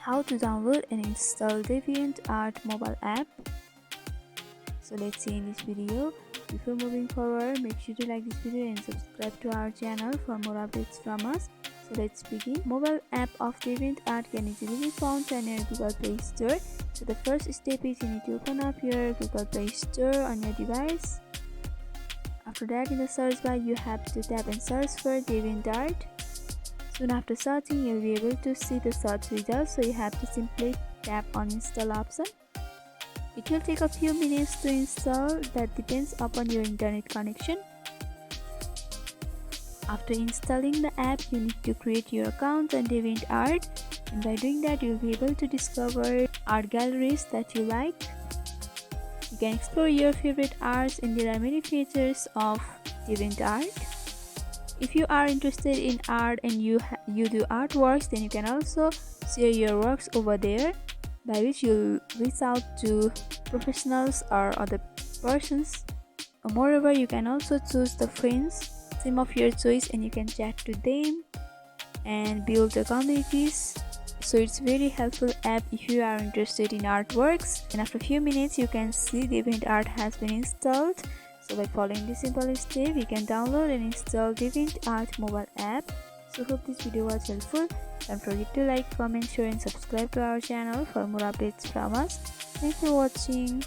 how to download and install Deviant Art mobile app. So let's see in this video. Before moving forward, make sure to like this video and subscribe to our channel for more updates from us. So let's begin. Mobile app of Deviant Art can easily be found on your Google Play Store. So the first step is you need to open up your Google Play Store on your device. After that, in the search bar, you have to tap and search for Deviant Art. Soon after searching, you'll be able to see the search results, so you have to simply tap on install option. It will take a few minutes to install, that depends upon your internet connection. After installing the app, you need to create your account on Deviant Art, and by doing that, you'll be able to discover art galleries that you like. You can explore your favorite arts, and there are many features of Deviant Art. If you are interested in art and you do artworks, then you can also share your works over there, by which you'll reach out to professionals or other persons. Moreover, you can also choose the friends, theme of your choice, and you can chat to them and build the communities. So it's very helpful app if you are interested in artworks. And after a few minutes, you can see Deviant Art has been installed. So by following this simple step, you can download and install Deviant Art mobile app. So hope this video was helpful. Don't forget to like, comment, share and subscribe to our channel for more updates from us. Thanks for watching.